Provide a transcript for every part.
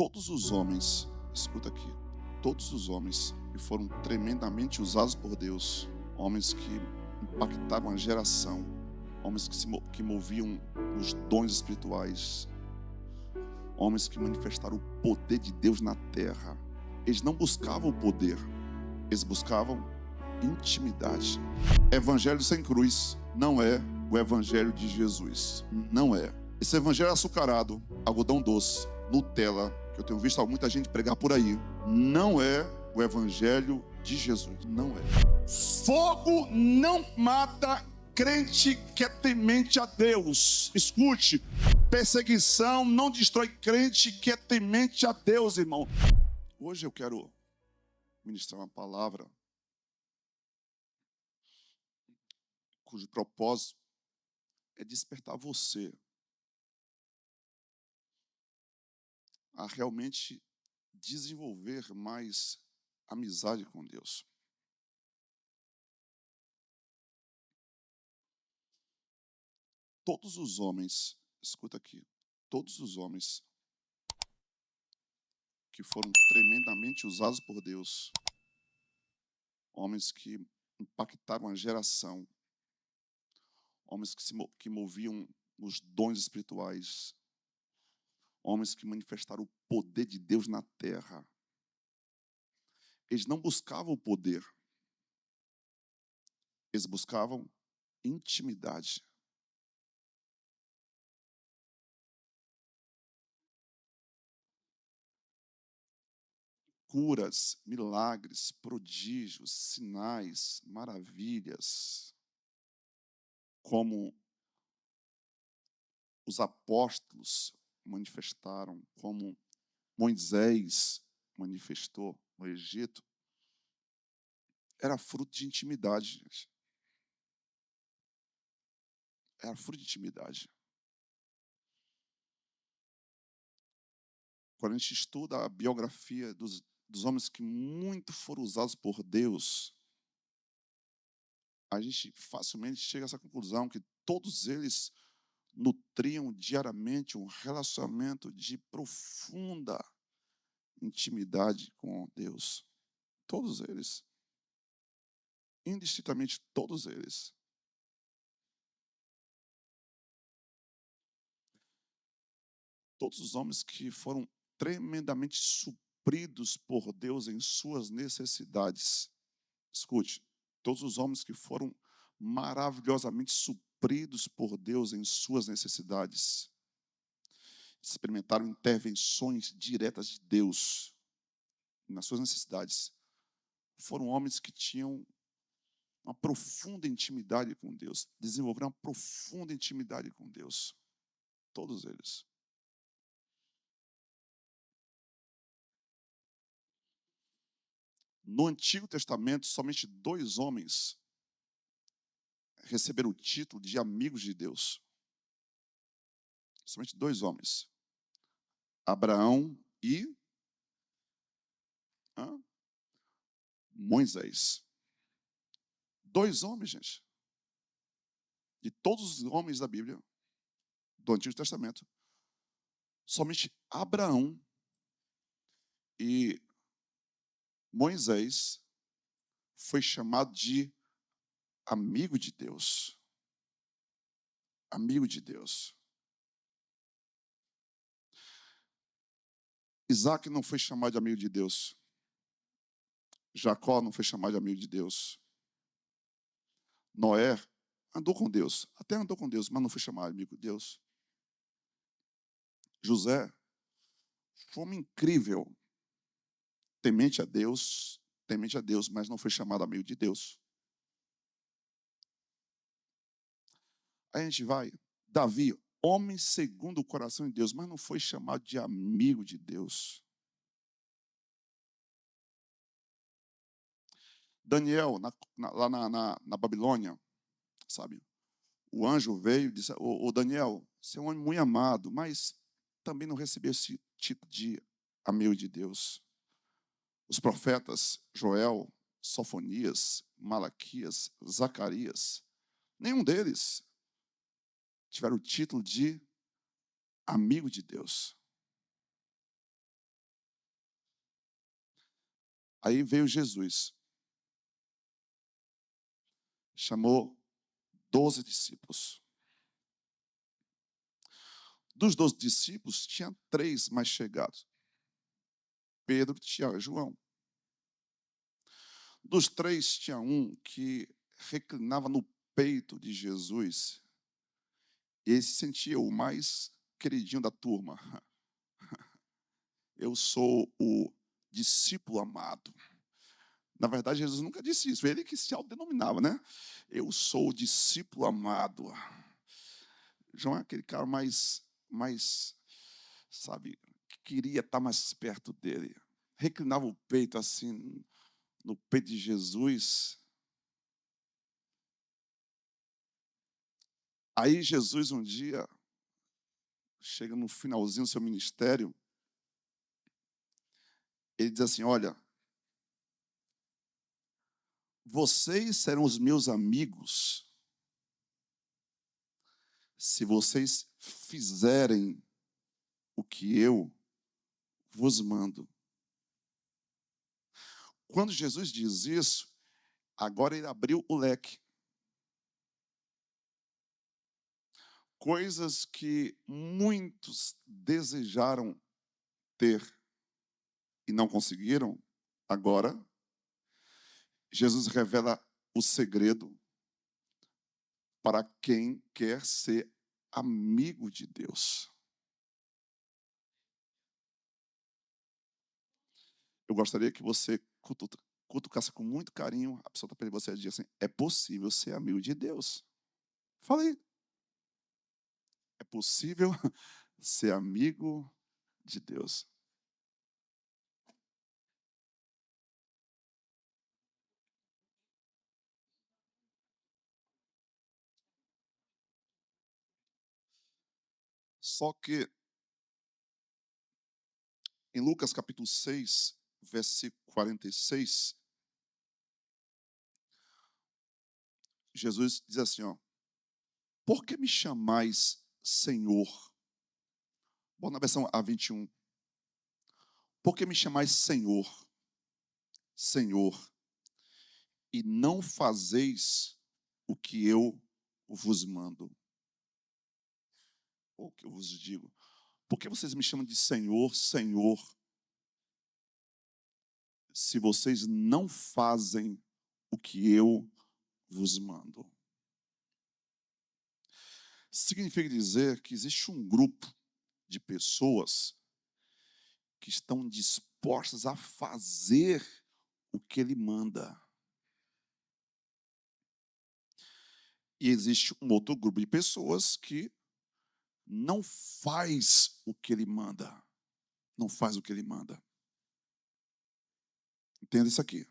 Todos os homens, escuta aqui, todos os homens que foram tremendamente usados por Deus, homens que impactaram a geração, homens que moviam os dons espirituais, homens que manifestaram o poder de Deus na terra. Eles não buscavam o poder, eles buscavam intimidade. Evangelho sem cruz não é o evangelho de Jesus, não é. Esse evangelho açucarado, algodão doce, Nutella, que eu tenho visto muita gente pregar por aí, não é o evangelho de Jesus, não é. Fogo não mata crente que é temente a Deus. Escute, perseguição não destrói crente que é temente a Deus, irmão. Hoje eu quero ministrar uma palavra cujo propósito é despertar você a realmente desenvolver mais amizade com Deus. Todos os homens, escuta aqui, todos os homens que foram tremendamente usados por Deus, homens que impactaram a geração, homens que moviam os dons espirituais, homens que manifestaram o poder de Deus na terra. Eles não buscavam o poder, eles buscavam intimidade. Curas, milagres, prodígios, sinais, maravilhas, como os apóstolos manifestaram, como Moisés manifestou no Egito, era fruto de intimidade, gente. Era fruto de intimidade. Quando a gente estuda a biografia dos homens que muito foram usados por Deus, a gente facilmente chega a essa conclusão que todos eles nutriam diariamente um relacionamento de profunda intimidade com Deus. Todos eles. Indistintamente, todos eles. Todos os homens que foram tremendamente supridos por Deus em suas necessidades. Escute, todos os homens que foram maravilhosamente supridos por Deus em suas necessidades. Experimentaram intervenções diretas de Deus nas suas necessidades. Foram homens que tinham uma profunda intimidade com Deus, desenvolveram uma profunda intimidade com Deus. Todos eles. No Antigo Testamento, somente 2 homens receberam o título de amigos de Deus. Somente 2 homens. Abraão e Moisés. 2 homens, gente. De todos os homens da Bíblia, do Antigo Testamento, somente Abraão e Moisés foi chamado de amigo de Deus. Amigo de Deus. Isaac não foi chamado de amigo de Deus. Jacó não foi chamado de amigo de Deus. Noé andou com Deus. Até andou com Deus, mas não foi chamado de amigo de Deus. José foi um homem incrível. Temente a Deus, mas não foi chamado amigo de Deus. Aí a gente vai. Davi, homem segundo o coração de Deus, mas não foi chamado de amigo de Deus. Daniel, lá na Babilônia, sabe? O anjo veio e disse: ô Daniel, você é um homem muito amado, mas também não recebeu esse título de amigo de Deus. Os profetas Joel, Sofonias, Malaquias, Zacarias, nenhum deles tiveram o título de amigo de Deus. Aí veio Jesus, chamou 12 discípulos. Dos 12 discípulos, tinha 3 mais chegados: Pedro, Tiago e João. Dos 3, tinha um que reclinava no peito de Jesus, e ele se sentia o mais queridinho da turma. Eu sou o discípulo amado. Na verdade, Jesus nunca disse isso, ele que se autodenominava, né? Eu sou o discípulo amado. João é aquele cara mais, sabe, que queria estar mais perto dele. Reclinava o peito assim, no peito de Jesus. Aí Jesus um dia, chega no finalzinho do seu ministério, ele diz assim: olha, vocês serão os meus amigos se vocês fizerem o que eu vos mando. Quando Jesus diz isso, agora ele abriu o leque. Coisas que muitos desejaram ter e não conseguiram, agora Jesus revela o segredo para quem quer ser amigo de Deus. Eu gostaria que você cutucasse com muito carinho a pessoa que está perto de você e diz assim: é possível ser amigo de Deus. Falei. É possível ser amigo de Deus. Só que em Lucas capítulo 6, versículo 46, Jesus diz assim, ó: por que me chamais Senhor? Bom, na versão A21. Por que me chamais Senhor, Senhor, e não fazeis o que eu vos mando? Ou o que eu vos digo? Por que vocês me chamam de Senhor, Senhor, se vocês não fazem o que eu vos mando? Significa dizer que existe um grupo de pessoas que estão dispostas a fazer o que ele manda. E existe um outro grupo de pessoas que não faz o que ele manda. Não faz o que ele manda. Entenda isso aqui.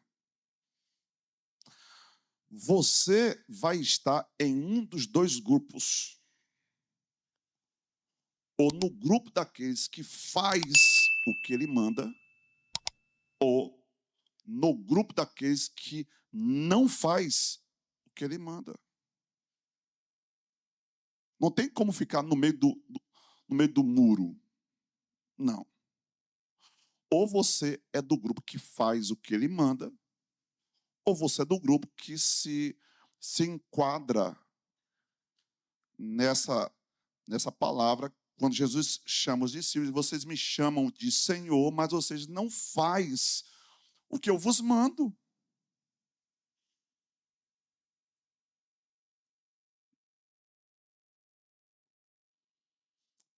Você vai estar em um dos dois grupos. Ou no grupo daqueles que faz o que ele manda, ou no grupo daqueles que não faz o que ele manda. Não tem como ficar no meio do muro. Não. Ou você é do grupo que faz o que ele manda, ou você é do grupo que se enquadra nessa palavra, quando Jesus chama os discípulos: vocês me chamam de Senhor, mas vocês não fazem o que eu vos mando.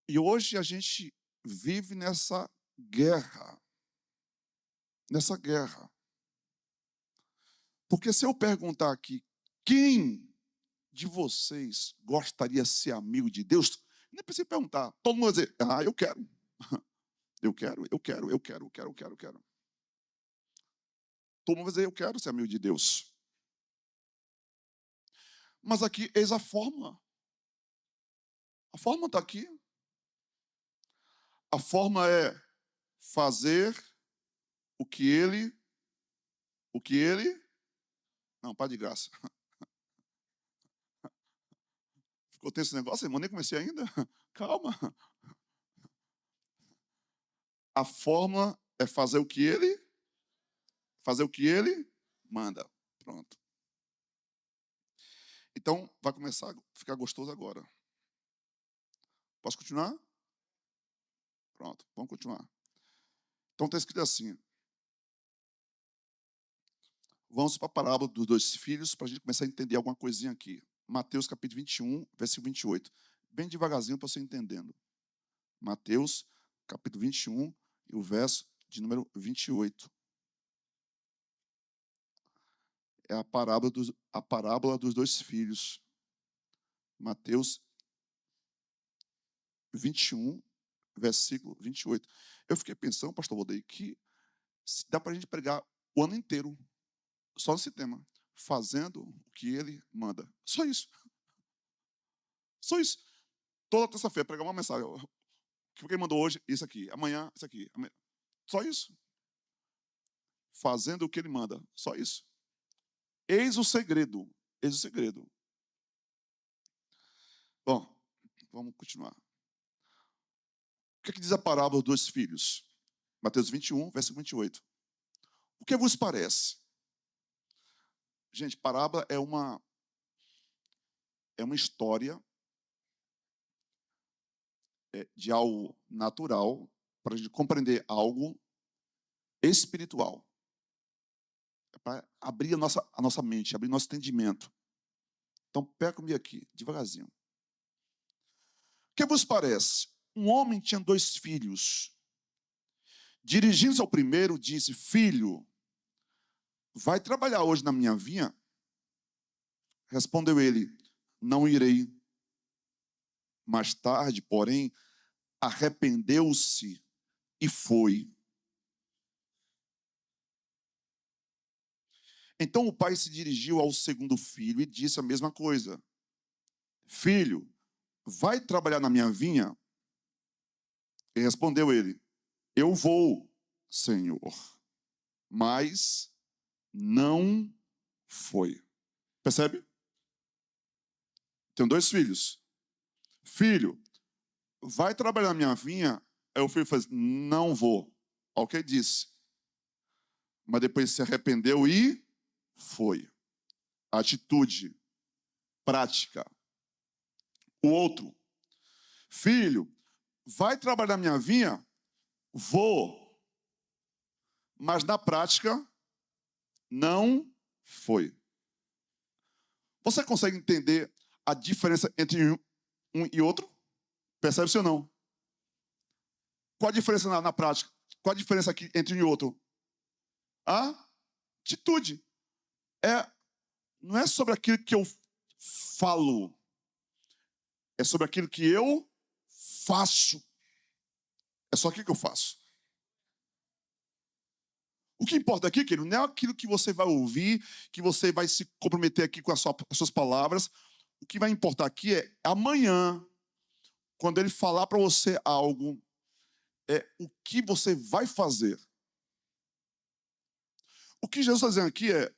E hoje a gente vive nessa guerra. Nessa guerra. Porque se eu perguntar aqui, quem de vocês gostaria de ser amigo de Deus? Nem precisa perguntar. Todo mundo vai dizer: ah, eu quero. Eu quero, eu quero, eu quero, eu quero, eu quero, eu quero. Todo mundo vai dizer: eu quero ser amigo de Deus. Mas aqui, eis a fórmula. A fórmula está aqui. A forma é fazer o que ele, não, para de graça. Ficou tenso esse negócio, irmão, nem comecei ainda. Calma. A forma é fazer o que ele Fazer o que ele manda. Pronto. Então, vai começar a ficar gostoso agora. Posso continuar? Pronto, vamos continuar. Então, está escrito assim. Vamos para a parábola dos dois filhos, para a gente começar a entender alguma coisinha aqui. Mateus, capítulo 21, versículo 28. Bem devagarzinho para você entendendo. Mateus, capítulo 21, e o verso de número 28. É a parábola dos dois filhos. Mateus 21, versículo 28. Eu fiquei pensando, pastor Valdeir, que dá para a gente pregar o ano inteiro só nesse tema. Fazendo o que ele manda. Só isso. Só isso. Toda terça-feira, pregar uma mensagem. O que ele mandou hoje? Isso aqui. Amanhã, isso aqui. Só isso. Fazendo o que ele manda. Só isso. Eis o segredo. Eis o segredo. Bom, vamos continuar. O que, é que diz a parábola dos dois filhos? Mateus 21, versículo 28. O que vos parece? Gente, parábola é uma história de algo natural para a gente compreender algo espiritual. É para abrir a nossa mente, abrir nosso entendimento. Então, pega comigo aqui, devagarzinho. O que vos parece? Um homem tinha dois filhos. Dirigindo-se ao primeiro, disse: Filho, vai trabalhar hoje na minha vinha? Respondeu ele: Não irei. Mais tarde, porém, arrependeu-se e foi. Então o pai se dirigiu ao segundo filho e disse a mesma coisa. Filho, vai trabalhar na minha vinha? E respondeu ele: Eu vou, Senhor. Mas não foi. Percebe? Tenho dois filhos. Filho, vai trabalhar na minha vinha? Aí o filho faz: Não vou. Ok, disse. Mas depois se arrependeu e foi. Atitude, prática. O outro: Filho, vai trabalhar na minha vinha? Vou. Mas na prática, não foi. Você consegue entender a diferença entre um e outro? Percebe-se ou não? Qual a diferença na prática? Qual a diferença aqui entre um e outro? A atitude. Não é sobre aquilo que eu falo. É sobre aquilo que eu faço. É só aquilo que eu faço. O que importa aqui, querido, não é aquilo que você vai ouvir, que você vai se comprometer aqui com as suas palavras. O que vai importar aqui é amanhã, quando ele falar para você algo, é o que você vai fazer. O que Jesus está dizendo aqui é,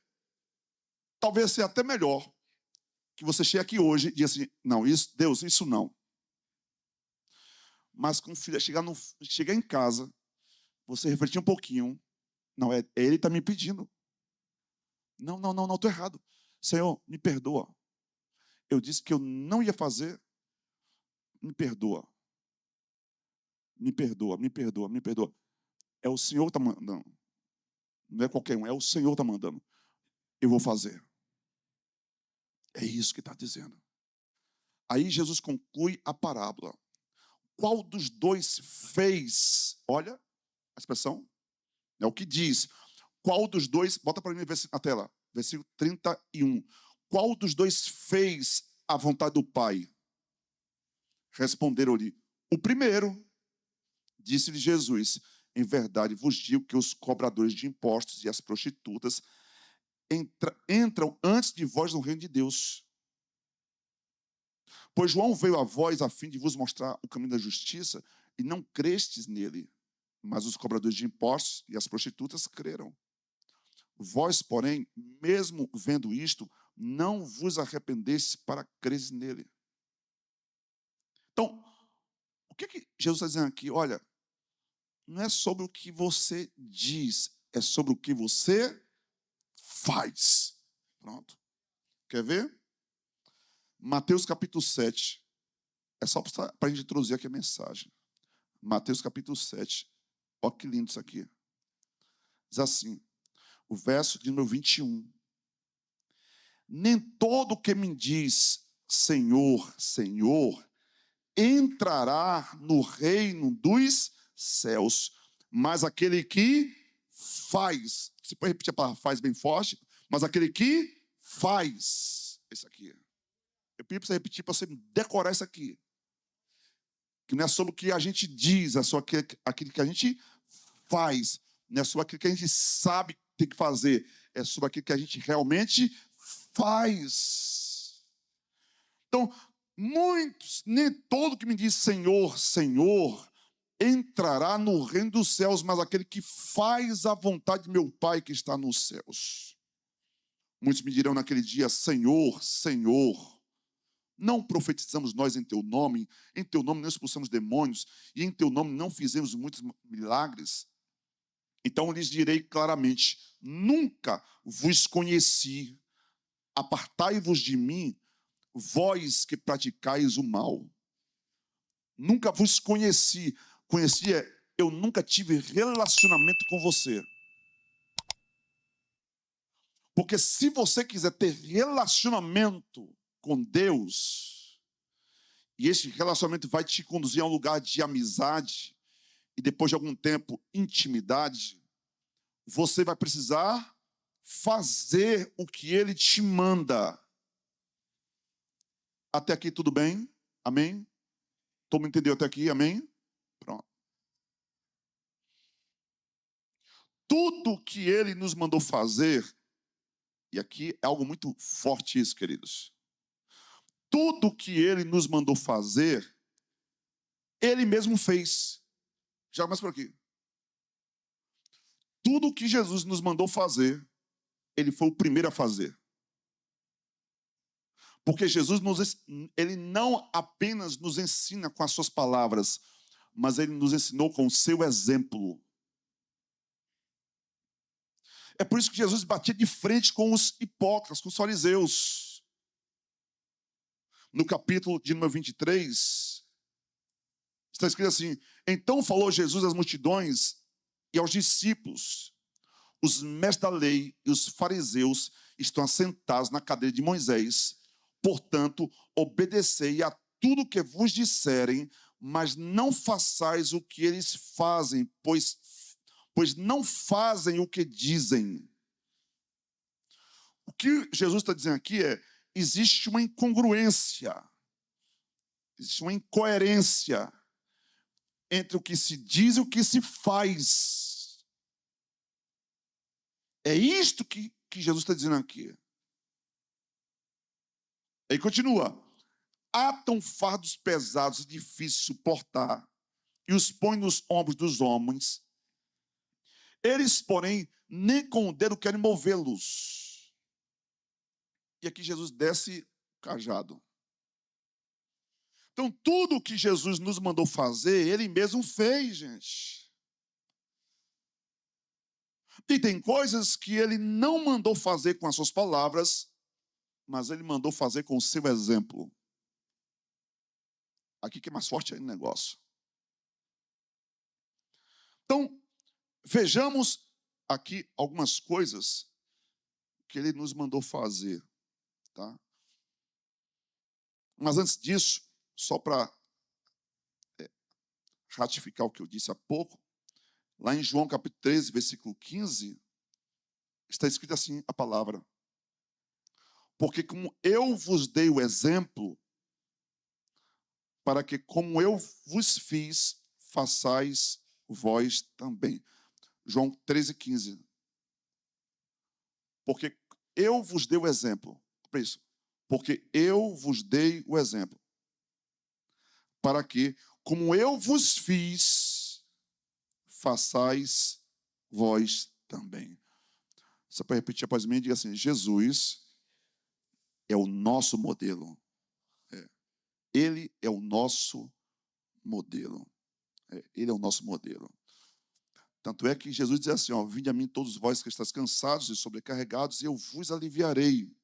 talvez seja até melhor que você chegue aqui hoje e diga assim: não, isso, Deus, isso não. Mas quando chegar em casa, você refletir um pouquinho. Não, ele está me pedindo. Não, estou errado. Senhor, me perdoa. Eu disse que eu não ia fazer. Me perdoa. Me perdoa, me perdoa, me perdoa. É o Senhor que está mandando. Não é qualquer um, é o Senhor que está mandando. Eu vou fazer. É isso que está dizendo. Aí Jesus conclui a parábola. Qual dos dois fez? Olha a expressão. É o que diz. Qual dos dois, bota para mim na tela, versículo 31. Qual dos dois fez a vontade do Pai? Responderam-lhe: o primeiro. Disse-lhe Jesus: em verdade vos digo que os cobradores de impostos e as prostitutas entram antes de vós no reino de Deus. Pois João veio a vós a fim de vos mostrar o caminho da justiça e não crestes nele. Mas os cobradores de impostos e as prostitutas creram. Vós, porém, mesmo vendo isto, não vos arrependestes para creres nele. Então, o que Jesus está dizendo aqui? Olha, não é sobre o que você diz, é sobre o que você faz. Pronto. Quer ver? Mateus capítulo 7. É só para a gente introduzir aqui a mensagem. Mateus capítulo 7. Olha que lindo isso aqui. Diz assim, o verso de número 21. Nem todo que me diz Senhor, Senhor, entrará no reino dos céus, mas aquele que faz. Você pode repetir a palavra faz bem forte? Mas aquele que faz. Isso aqui. Eu pedi para você repetir, para você decorar isso aqui. Que não é sobre o que a gente diz, é sobre aquilo que a gente faz. Não é sobre aquilo que a gente sabe que tem que fazer. É sobre aquilo que a gente realmente faz. Então, muitos, nem todo que me diz Senhor, Senhor, entrará no reino dos céus, mas aquele que faz a vontade de meu Pai que está nos céus. Muitos me dirão naquele dia, Senhor, Senhor, não profetizamos nós em teu nome não expulsamos demônios, e em teu nome não fizemos muitos milagres? Então lhes direi claramente, nunca vos conheci, apartai-vos de mim, vós que praticais o mal. Nunca vos conheci. Conheci eu nunca tive relacionamento com você. Porque se você quiser ter relacionamento com Deus, e esse relacionamento vai te conduzir a um lugar de amizade, e depois de algum tempo, intimidade, você vai precisar fazer o que Ele te manda. Até aqui tudo bem? Amém? Todo mundo entendeu até aqui? Amém? Pronto. Tudo que Ele nos mandou fazer, e aqui é algo muito forte isso, queridos. Tudo que Ele nos mandou fazer, Ele mesmo fez. Já começa por aqui. Tudo que Jesus nos mandou fazer, Ele foi o primeiro a fazer. Porque Jesus, Ele não apenas nos ensina com as suas palavras, mas Ele nos ensinou com o seu exemplo. É por isso que Jesus batia de frente com os hipócritas, com os fariseus. No capítulo de número 23, está escrito assim, então falou Jesus às multidões e aos discípulos, os mestres da lei e os fariseus estão assentados na cadeira de Moisés, portanto, obedecei a tudo que vos disserem, mas não façais o que eles fazem, pois não fazem o que dizem. O que Jesus está dizendo aqui é, existe uma incongruência, existe uma incoerência entre o que se diz e o que se faz. É isto que Jesus está dizendo aqui. Aí continua. Atam fardos pesados e difíceis de suportar e os põem nos ombros dos homens. Eles, porém, nem com o dedo querem movê-los. E aqui Jesus desce o cajado. Então, tudo que Jesus nos mandou fazer, Ele mesmo fez, gente. E tem coisas que Ele não mandou fazer com as suas palavras, mas Ele mandou fazer com o seu exemplo. Aqui que é mais forte aí no negócio. Então, vejamos aqui algumas coisas que Ele nos mandou fazer, tá? Mas antes disso, só para ratificar o que eu disse há pouco, lá em João capítulo 13, versículo 15, está escrito assim a palavra. Porque como eu vos dei o exemplo, para que como eu vos fiz, façais vós também. João 13, 15. Porque eu vos dei o exemplo. Para isso. Porque eu vos dei o exemplo. Para que, como eu vos fiz, façais vós também. Você pode repetir após mim e diga assim, Jesus é o nosso modelo. Ele é o nosso modelo. Ele é o nosso modelo. Tanto é que Jesus diz assim, ó, vinde a mim todos vós que estáis cansados e sobrecarregados, e eu vos aliviarei.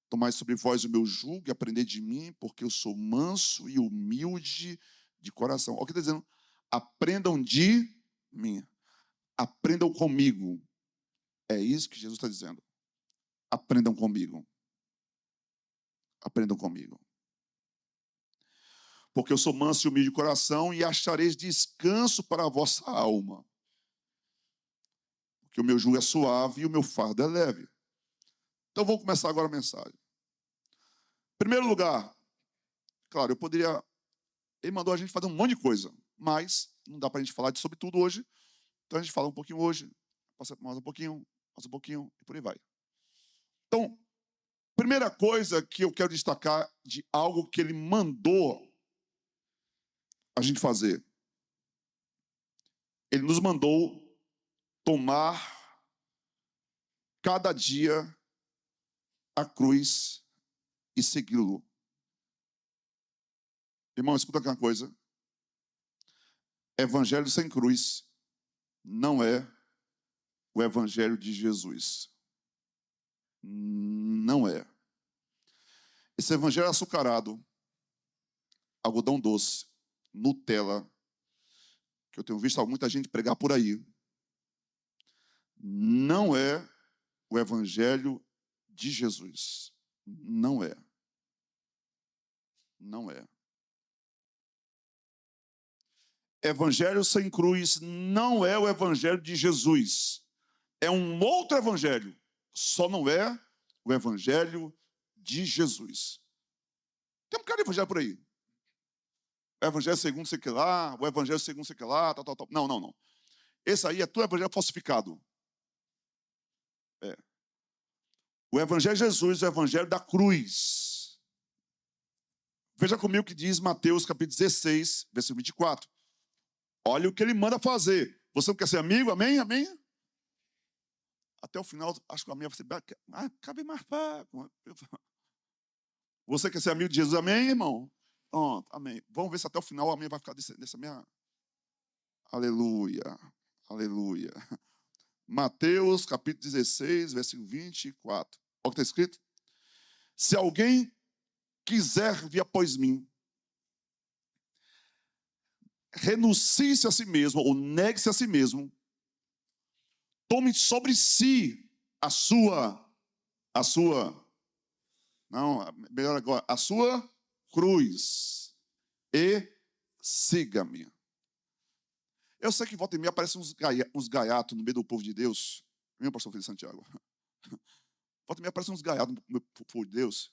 Tomai sobre vós o meu jugo e aprendei de mim, porque eu sou manso e humilde de coração. Olha o que está dizendo. Aprendam de mim. Aprendam comigo. É isso que Jesus está dizendo. Aprendam comigo. Aprendam comigo. Porque eu sou manso e humilde de coração e achareis descanso para a vossa alma. Porque o meu jugo é suave e o meu fardo é leve. Então vamos começar agora a mensagem. Em primeiro lugar, claro, eu poderia... Ele mandou a gente fazer um monte de coisa, mas não dá para a gente falar sobre tudo hoje. Então a gente fala um pouquinho hoje, passa mais um pouquinho, e por aí vai. Então, primeira coisa que eu quero destacar de algo que ele mandou a gente fazer. Ele nos mandou tomar cada dia a cruz e segui-lo. Irmão, escuta aqui uma coisa. Evangelho sem cruz não é o evangelho de Jesus. Não é. Esse evangelho açucarado, algodão doce, Nutella, que eu tenho visto muita gente pregar por aí, não é o evangelho de Jesus. Não é. Não é. Evangelho sem cruz não é o evangelho de Jesus. É um outro evangelho. Só não é o evangelho de Jesus. Tem um cara de evangelho por aí. O evangelho segundo sei que lá, o evangelho segundo sei que lá, tal, tal, tal. Não, não, não. Esse aí é tudo evangelho falsificado. É. O evangelho de Jesus é o evangelho da cruz. Veja comigo o que diz Mateus capítulo 16, versículo 24. Olha o que ele manda fazer. Você não quer ser amigo? Amém? Amém? Até o final, acho que a minha vai ser... cabe mais fraco. Você quer ser amigo de Jesus? Amém, irmão? Pronto, amém. Vamos ver se até o final a minha vai ficar dessa minha... Aleluia. Aleluia. Mateus, capítulo 16, versículo 24. Olha o que está escrito. Se alguém quiser vir após mim, renuncie-se a si mesmo, ou negue-se a si mesmo, tome sobre si a sua, não, melhor agora, a sua cruz e siga-me. Eu sei que volta e meia aparecem uns gaiatos no meio do povo de Deus. Meu pastor Felipe Santiago. Volta e meia aparecem uns gaiatos no povo de Deus.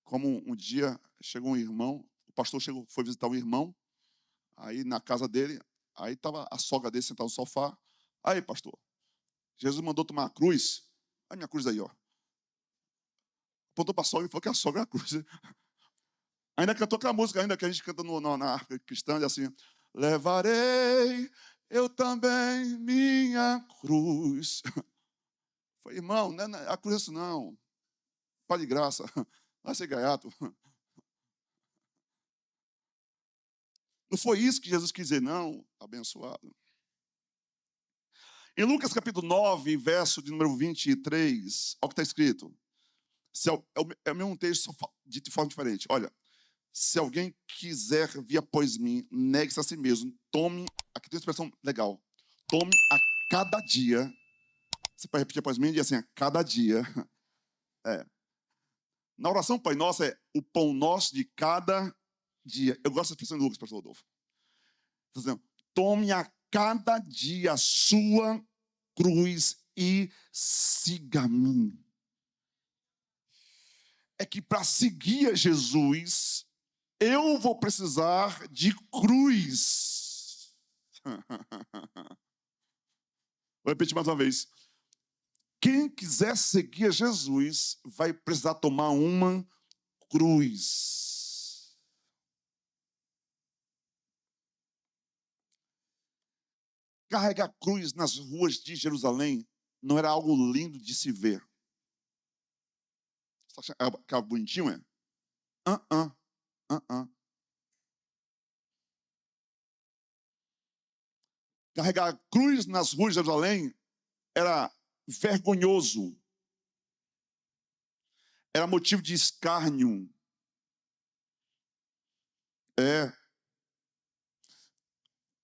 Como um dia chegou um irmão, o pastor foi visitar um irmão, aí na casa dele, aí estava a sogra dele sentada no sofá. Aí, pastor, Jesus mandou tomar a cruz. Olha a minha cruz aí, ó. Apontou para a sogra e falou que a sogra é a cruz. Ainda cantou aquela música ainda que a gente canta na arca cristã, assim... Levarei eu também minha cruz. Falei, irmão, não é a cruz isso não. Pai de graça. Vai ser gaiato. Não foi isso que Jesus quis dizer, não. Abençoado. Em Lucas capítulo 9, verso de número 23, olha o que está escrito. É o mesmo texto, só dito de forma diferente. Olha. Se alguém quiser vir após mim, negue-se a si mesmo. Tome, aqui tem uma expressão legal. Tome a cada dia. Você pode repetir após mim e dizer assim, a cada dia. É. Na oração Pai Nosso é o pão nosso de cada dia. Eu gosto dessa expressão de Lucas, pastor Rodolfo. Está dizendo, tome a cada dia a sua cruz e siga-me. É que para seguir a Jesus, eu vou precisar de cruz. Vou repetir mais uma vez. Quem quiser seguir a Jesus vai precisar tomar uma cruz. Carregar cruz nas ruas de Jerusalém não era algo lindo de se ver. Você acha que é bonitinho, é? carregar a cruz nas ruas de Jerusalém era vergonhoso. Era motivo de escárnio.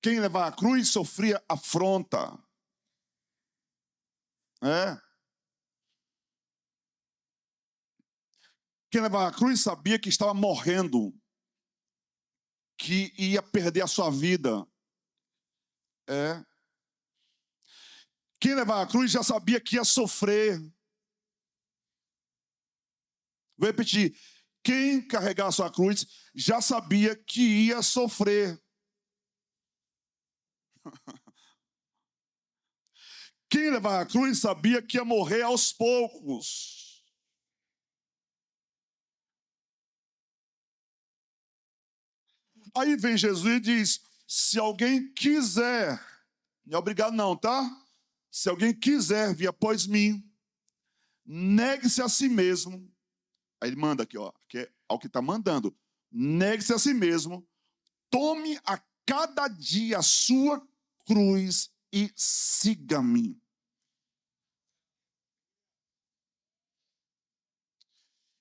Quem levava a cruz sofria afronta. Quem levava a cruz sabia que estava morrendo, que ia perder a sua vida. Quem levava a cruz já sabia que ia sofrer. Vou repetir. Quem carregava a sua cruz já sabia que ia sofrer. Quem levava a cruz sabia que ia morrer aos poucos. Aí vem Jesus e diz: se alguém quiser, não é obrigado não, tá? Se alguém quiser vir após mim, negue-se a si mesmo. Aí ele manda aqui, ó, que é ao que está mandando. Negue-se a si mesmo, tome a cada dia a sua cruz e siga-me.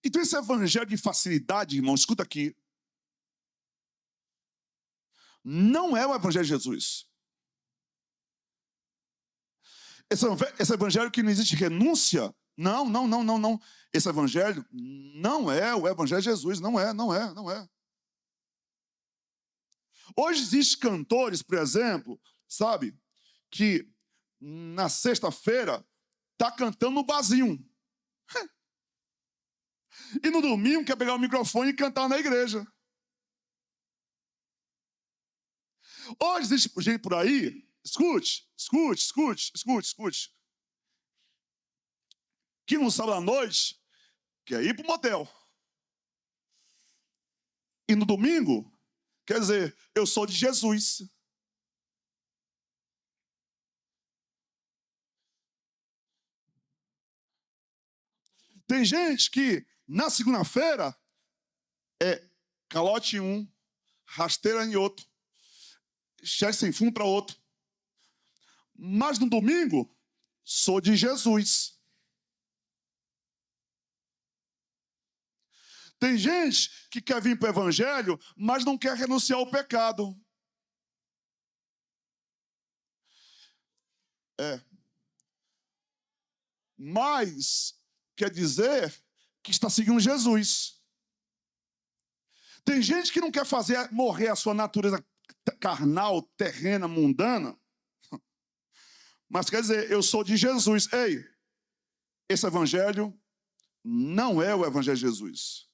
Então esse evangelho de facilidade, irmão, escuta aqui, não é o evangelho de Jesus. Esse evangelho que não existe renúncia, não. Esse evangelho não é o evangelho de Jesus, não é. Hoje existem cantores, por exemplo, sabe, que na sexta-feira tá cantando no barzinho. E no domingo quer pegar o microfone e cantar na igreja. Hoje existe gente por aí, escute, que no sábado à noite quer ir para o motel. E no domingo, quer dizer, eu sou de Jesus. Tem gente que na segunda-feira é calote em um, rasteira em outro, cheque sem fundo para outro. Mas no domingo, sou de Jesus. Tem gente que quer vir para o evangelho, mas não quer renunciar ao pecado. Mas quer dizer que está seguindo Jesus. Tem gente que não quer morrer a sua natureza carnal, terrena, mundana, mas quer dizer, eu sou de Jesus. Ei, esse evangelho não é o evangelho de Jesus.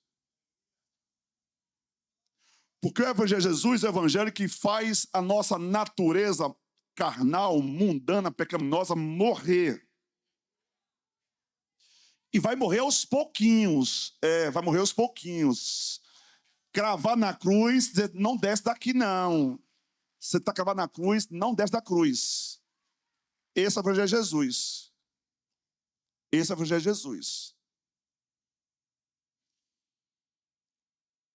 Porque o evangelho de Jesus é o evangelho que faz a nossa natureza carnal, mundana, pecaminosa morrer. E vai morrer aos pouquinhos. Vai morrer aos pouquinhos. Cravar na cruz, dizer, não desce daqui não. Você está cravado na cruz, não desce da cruz. Esse é o evangelho de Jesus. Esse é o evangelho de Jesus.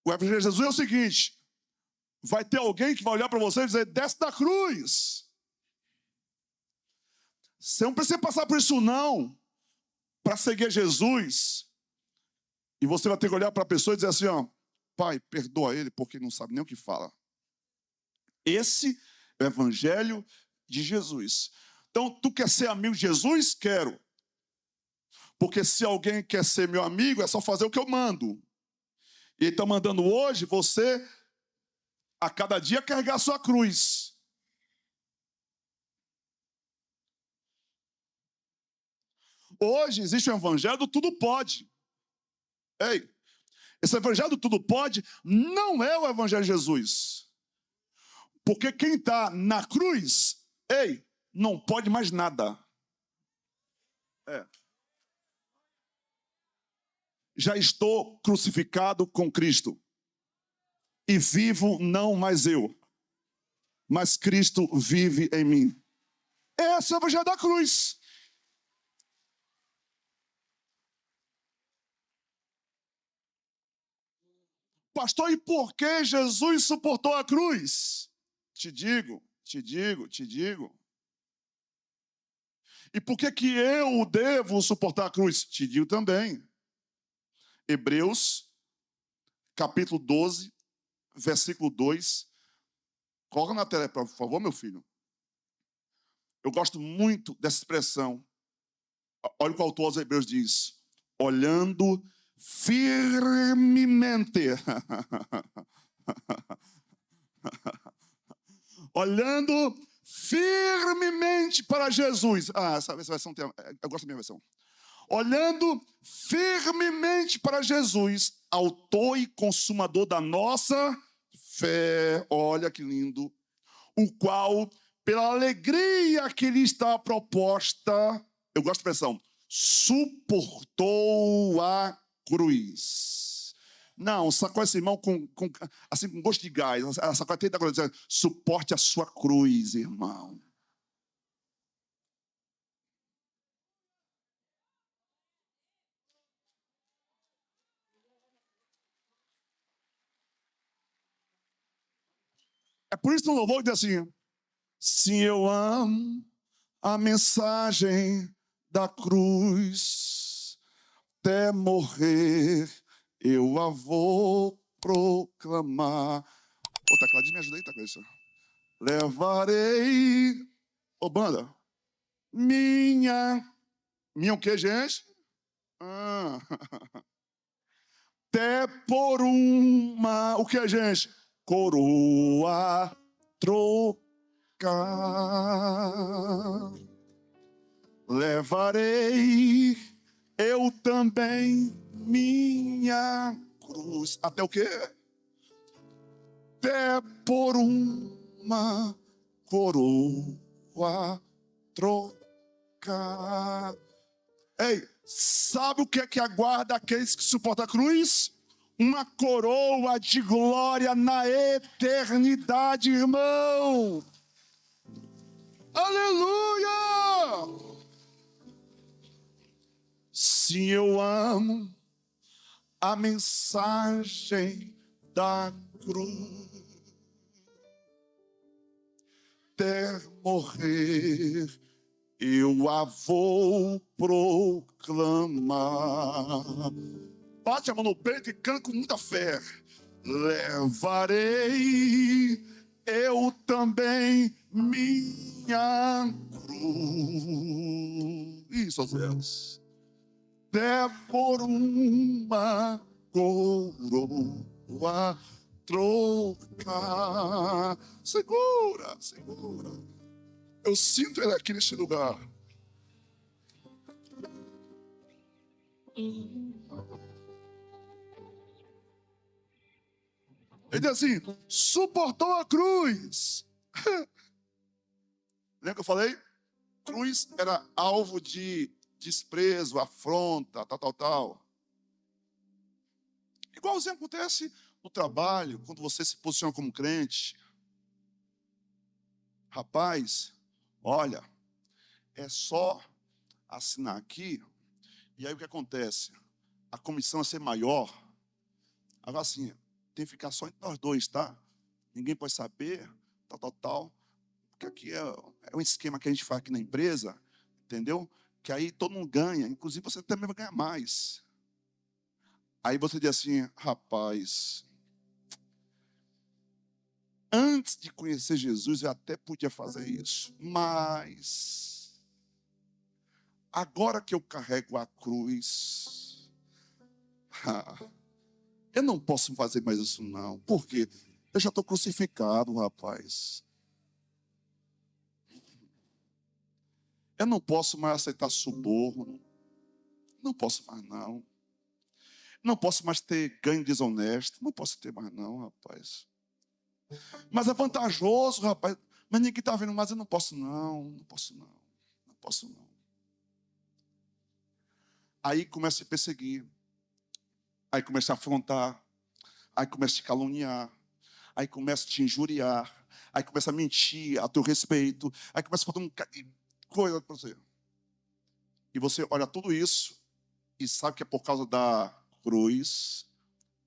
O evangelho de Jesus é o seguinte: vai ter alguém que vai olhar para você e dizer, desce da cruz. Você não precisa passar por isso não, para seguir Jesus. E você vai ter que olhar para a pessoa e dizer assim, ó, Pai, perdoa ele porque não sabe nem o que fala. Esse é o evangelho de Jesus. Então, tu quer ser amigo de Jesus? Quero. Porque se alguém quer ser meu amigo, é só fazer o que eu mando. E ele está mandando hoje você, a cada dia, carregar a sua cruz. Hoje existe um evangelho do tudo pode. Ei, esse evangelho do tudo pode não é o evangelho de Jesus. Porque quem está na cruz, ei, não pode mais nada. Já estou crucificado com Cristo. E vivo não mais eu, mas Cristo vive em mim. Esse é o evangelho da cruz. Pastor, e por que Jesus suportou a cruz? Te digo. E por que que eu devo suportar a cruz? Te digo também. Hebreus, capítulo 12, versículo 2. Coloca na tela, por favor, meu filho. Eu gosto muito dessa expressão. Olha o que o autor aos Hebreus diz. Olhando firmemente. Olhando firmemente para Jesus. Essa versão tem. Eu gosto da minha versão. Olhando firmemente para Jesus, autor e consumador da nossa fé. Olha que lindo. O qual, pela alegria que lhe está proposta, eu gosto da expressão, suportou a cruz. Não, sacode esse irmão assim, com gosto de gás. Sacode da cruz, dizendo, suporte a sua cruz, irmão. É por isso que o louvor diz assim, se eu amo a mensagem da cruz, até morrer eu a vou proclamar. Ô, tecladinho, me ajuda aí, tecladinho. Levarei, ô banda, minha o que, gente? Até por uma, o que, gente? Coroa trocar. Levarei eu também minha cruz. Até o quê? Até por uma coroa trocar. Ei, sabe o que é que aguarda aqueles que suportam a cruz? Uma coroa de glória na eternidade, irmão. Aleluia! Se eu amo a mensagem da cruz, até morrer eu a vou proclamar. Bate a mão no peito e canta com muita fé. Levarei eu também minha cruz. Isso, Deus. Até por uma coroa trocar. Segura, segura. Eu sinto ele aqui nesse lugar. Ele diz assim, suportou a cruz. Lembra que eu falei? Cruz era alvo de desprezo, afronta, tal. Igualzinho acontece no trabalho, quando você se posiciona como crente. Rapaz, olha, é só assinar aqui, e aí o que acontece? A comissão vai ser maior. Agora assim, tem que ficar só entre nós dois, tá? Ninguém pode saber, tal. Porque aqui é um esquema que a gente faz aqui na empresa, entendeu? Que aí todo mundo ganha, inclusive você também vai ganhar mais. Aí você diz assim, rapaz, antes de conhecer Jesus eu até podia fazer isso, mas agora que eu carrego a cruz, eu não posso fazer mais isso não. Por quê? Eu já estou crucificado, rapaz. Eu não posso mais aceitar suborno. Não posso mais não. Não posso mais ter ganho desonesto. Não posso ter mais não, rapaz. Mas é vantajoso, rapaz. Mas ninguém está vendo, mas eu não posso não. Não posso não. Não posso não. Aí começa a te perseguir. Aí começa a afrontar. Aí começa a te caluniar. Aí começa a te injuriar. Aí começa a mentir a teu respeito. Aí começa a fazer coisa para você. E você olha tudo isso e sabe que é por causa da cruz.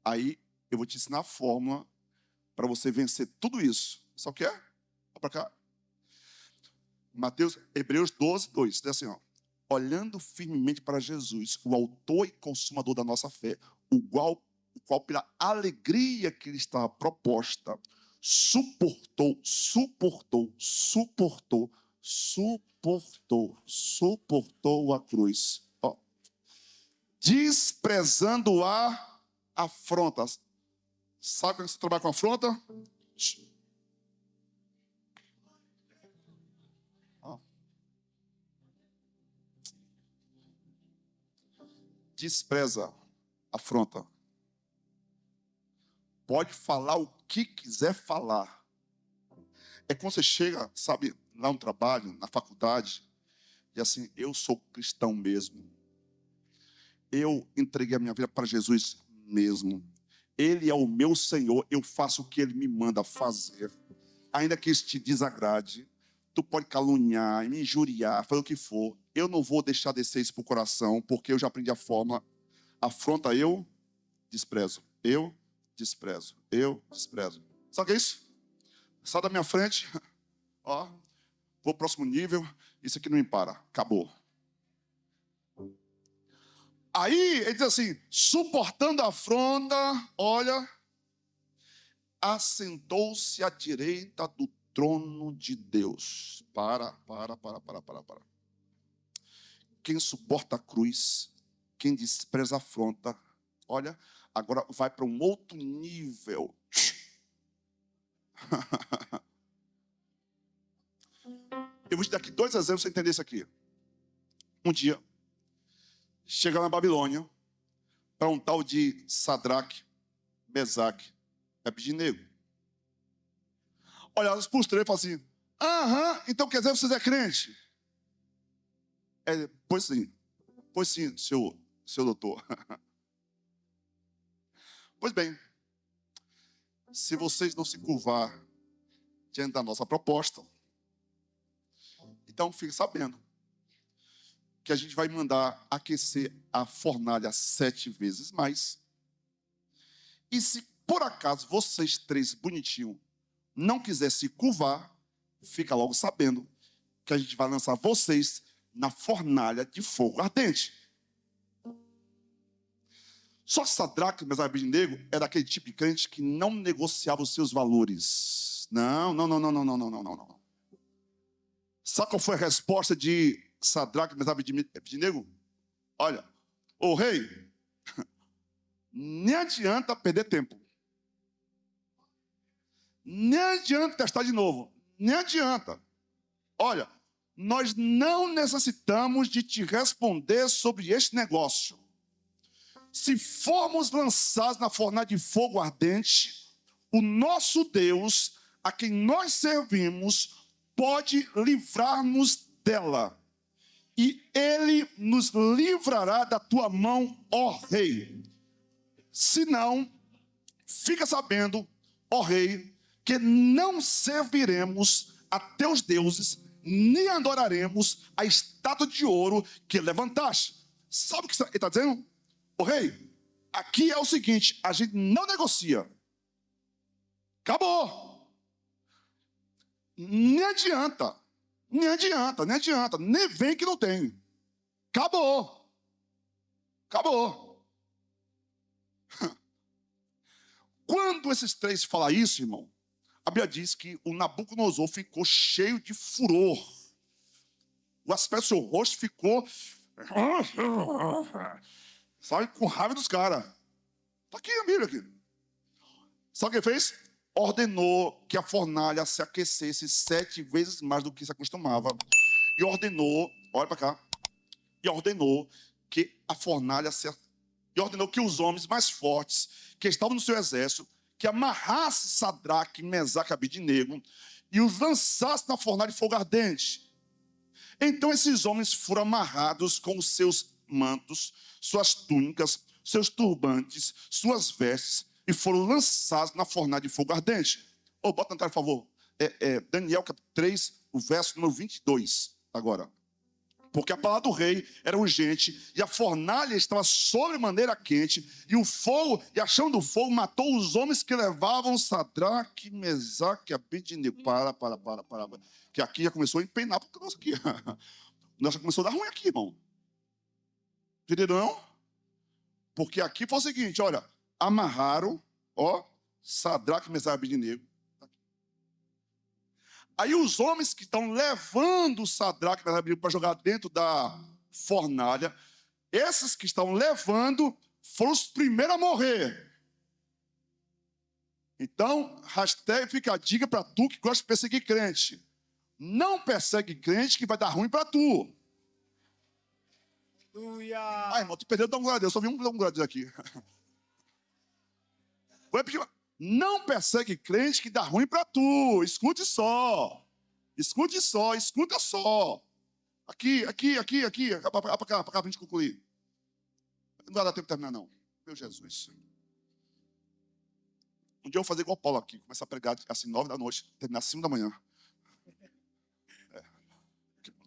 Aí eu vou te ensinar a fórmula para você vencer tudo isso. Sabe o que é? Olha para cá. Hebreus 12, 2. Diz assim, ó. Olhando firmemente para Jesus, o autor e consumador da nossa fé, o qual pela alegria que lhe estava proposta, suportou a cruz. Ó. Desprezando a afronta. Sabe quando você trabalha com afronta? Despreza, afronta. Pode falar o que quiser falar. É quando você chega, sabe, lá no trabalho, na faculdade, e assim, eu sou cristão mesmo. Eu entreguei a minha vida para Jesus mesmo. Ele é o meu Senhor, eu faço o que Ele me manda fazer. Ainda que isso te desagrade, tu pode caluniar, me injuriar, fazer o que for. Eu não vou deixar descer isso para o coração, porque eu já aprendi a fórmula. Afronta, eu desprezo. Eu desprezo. Sabe o que é isso? Sai da minha frente, ó, vou pro próximo nível, isso aqui não me para. Acabou. Aí ele diz assim, suportando a afronta, olha, assentou-se à direita do trono de Deus. Para. Quem suporta a cruz, quem despreza a afronta, olha, agora vai para um outro nível. Eu vou te dar aqui 2 exemplos para você entender isso aqui. Um dia, chega na Babilônia, para um tal de Sadraque, Mesaque e Abednego. Olha, elas para os três e falam assim, então quer dizer que vocês é crente? Pois sim, seu doutor. Pois bem, se vocês não se curvar diante da nossa proposta, então fique sabendo que a gente vai mandar aquecer a fornalha 7 vezes mais. E se por acaso vocês 3 bonitinhos não quiserem se curvar, fica logo sabendo que a gente vai lançar vocês na fornalha de fogo ardente. Só Sadraque, Mesaque e Abednego era aquele tipo de crente que não negociava os seus valores. Não. Sabe qual foi a resposta de Sadraque, Mesaque e Abednego? Olha, ô rei, nem adianta perder tempo. Nem adianta testar de novo. Nem adianta. Olha, nós não necessitamos de te responder sobre este negócio. Se formos lançados na fornalha de fogo ardente, o nosso Deus, a quem nós servimos, pode livrar-nos dela. E Ele nos livrará da tua mão, ó rei. Se não, fica sabendo, ó rei, que não serviremos a teus deuses, nem adoraremos a estátua de ouro que levantaste. Sabe o que ele está dizendo? Ô rei, aqui é o seguinte, a gente não negocia. Acabou. Nem adianta. Nem vem que não tem. Acabou. Quando esses 3 falam isso, irmão, a Bíblia diz que o Nabucodonosor ficou cheio de furor. O aspecto do seu rosto ficou... sabe, com raiva dos caras. Está aqui a Bíblia. Aqui. Sabe o que ele fez? Ordenou que a fornalha se aquecesse 7 vezes mais do que se acostumava. E ordenou, olha para cá, e ordenou que a fornalha se... E ordenou que os homens mais fortes que estavam no seu exército, que amarrasse Sadraque, Mesaque e Abednego e os lançasse na fornalha de fogo ardente. Então esses homens foram amarrados com os seus mantos, suas túnicas, seus turbantes, suas vestes, e foram lançados na fornalha de fogo ardente. Bota na tela, por favor. Daniel, capítulo 3, o verso número 22, agora. Porque a palavra do rei era urgente, e a fornalha estava sobremaneira quente, e o fogo, e a chama do fogo matou os homens que levavam Sadraque, Mesaque e Abednego. Para. Que aqui já começou a empenar, porque nós aqui. Nós já começou a dar ruim aqui, irmão. Entenderam, não? Porque aqui foi o seguinte, olha, amarraram, ó, Sadraque, Mesaque e Abednego. Aí os homens que estão levando o Sadraque para jogar dentro da fornalha, esses que estão levando foram os primeiros a morrer. Então, hashtag fica a dica para tu que gosta de perseguir crente. Não persegue crente que vai dar ruim para tu. Aleluia. Irmão, tu perdeu, dá um glória a Deus. Só vi um glória a Deus aqui. Vou repetir. Não persegue crente que dá ruim para tu. Escute só. Escute só, escuta só. Aqui. Para cá, pra gente concluir. Não vai dar tempo de terminar, não. Meu Jesus. Um dia eu vou fazer igual o Paulo aqui. Começar a pregar assim, 9 da noite, terminar às 5 da manhã.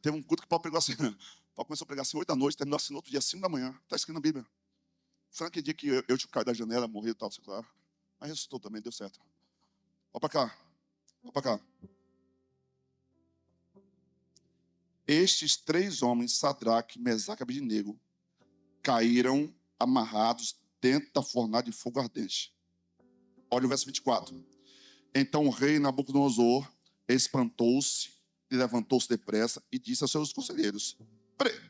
Teve um culto que o Paulo pregou assim. Paulo começou a pregar assim, 8 da noite, terminou assim no outro dia, 5 da manhã. Está escrito na Bíblia. Foi naquele dia que eu tinha caído da janela, morri e tal, sei lá. Mas ressuscitou também, deu certo. Olha para cá. Estes 3 homens, Sadraque, Mesaque e Abednego, caíram amarrados dentro da fornalha de fogo ardente. Olha o verso 24. Então o rei Nabucodonosor espantou-se e levantou-se depressa e disse aos seus conselheiros: Peraí,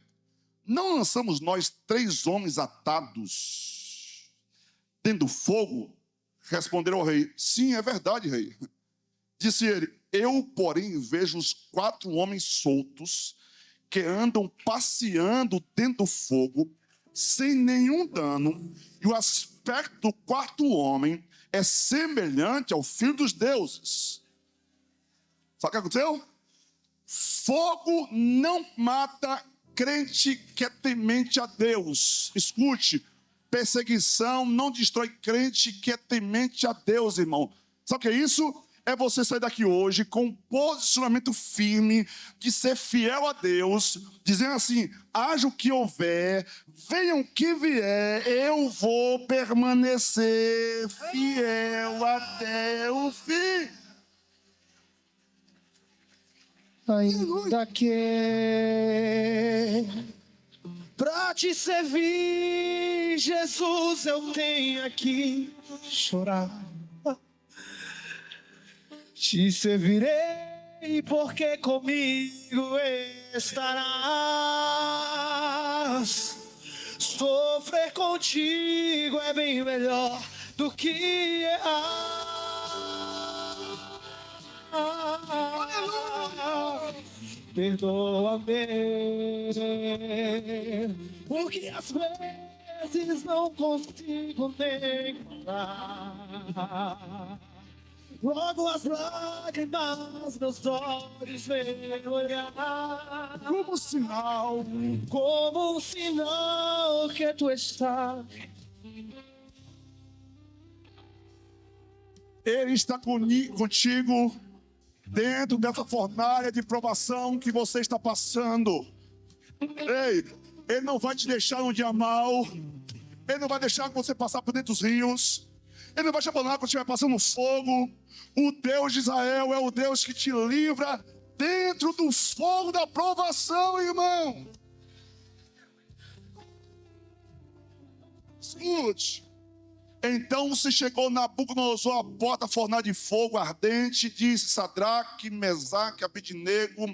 não lançamos nós 3 homens atados dentro do fogo? Responderam ao rei: Sim, é verdade, rei. Disse ele: Eu, porém, vejo os 4 homens soltos que andam passeando dentro do fogo sem nenhum dano, e o aspecto do 4º homem é semelhante ao filho dos deuses. Sabe o que aconteceu? Fogo não mata crente que é temente a Deus. Escute, perseguição não destrói crente que é temente a Deus, irmão. Sabe o que é isso? É você sair daqui hoje com um posicionamento firme de ser fiel a Deus, dizendo assim: haja o que houver, venha o que vier, eu vou permanecer fiel até o fim. Ainda que pra te servir, Jesus, eu tenho que chorar. Te servirei porque comigo estarás. Sofrer contigo é bem melhor do que errar. Perdoa-me, porque às vezes não consigo nem falar. Logo as lágrimas meus olhos vêm olhar, como um sinal que tu estás. Ele está contigo dentro dessa fornalha de provação que você está passando. Ei, ele não vai te deixar um dia mal. Ele não vai deixar você passar por dentro dos rios. Ele não vai te abandonar quando estiver passando fogo. O Deus de Israel é o Deus que te livra dentro do fogo da provação, irmão. Escute. Então se chegou Nabucodonosor à porta fornalha de fogo ardente, disse: Sadraque, Mesaque, Abednego,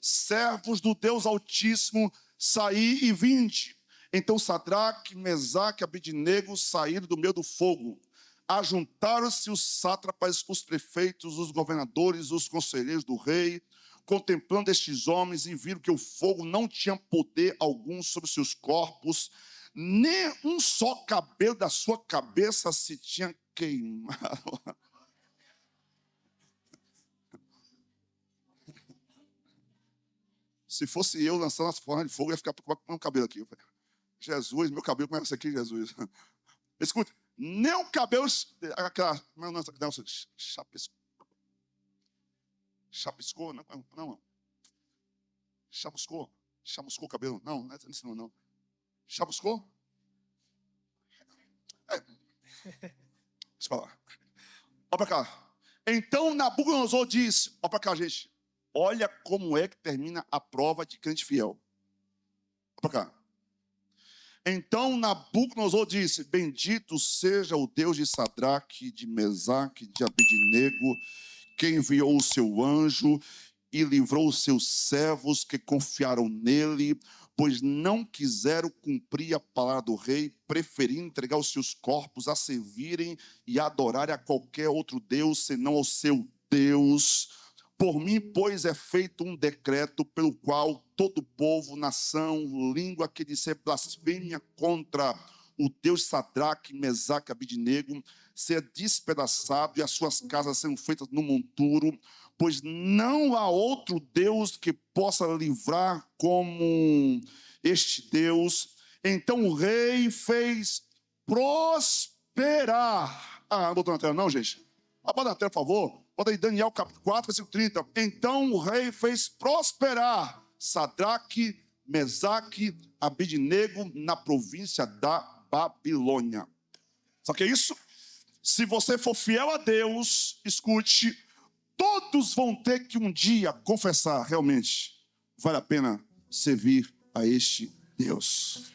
servos do Deus Altíssimo, saí e vinde. Então Sadraque, Mesaque e Abednego saíram do meio do fogo. Ajuntaram-se os sátrapas, os prefeitos, os governadores, os conselheiros do rei, contemplando estes homens, e viram que o fogo não tinha poder algum sobre seus corpos, nem um só cabelo da sua cabeça se tinha queimado. Se fosse eu lançando as formas de fogo, eu ia ficar com o cabelo aqui. Jesus, meu cabelo começa aqui, Jesus. Escuta, nem o cabelo, aquela, não, chapiscou, não, chamuscou. Chamuscou o cabelo? Não, não é isso não. Chamuscou? Deixa eu falar. Olha para cá. Então Nabucodonosor disse, olha para cá, gente. Olha como é que termina a prova de crente fiel. Olha para cá. Então Nabucodonosor disse, bendito seja o Deus de Sadraque, de Mesaque, de Abednego, que enviou o seu anjo e livrou os seus servos que confiaram nele, pois não quiseram cumprir a palavra do rei, preferindo entregar os seus corpos a servirem e adorarem a qualquer outro Deus, senão ao seu Deus. Por mim, pois, é feito um decreto pelo qual todo povo, nação, língua que disser blasfêmia contra o Deus Sadraque, Mesaque e Abednego, ser despedaçado e as suas casas serão feitas no monturo, pois não há outro Deus que possa livrar como este Deus. Então o rei fez prosperar. Não botou na tela não, gente? Bota na tela, por favor. Bota aí Daniel capítulo 4, versículo 30. Então o rei fez prosperar Sadraque, Mesaque, Abednego na província da Babilônia. Sabe o que é isso? Se você for fiel a Deus, escute, todos vão ter que um dia confessar, realmente, vale a pena servir a este Deus.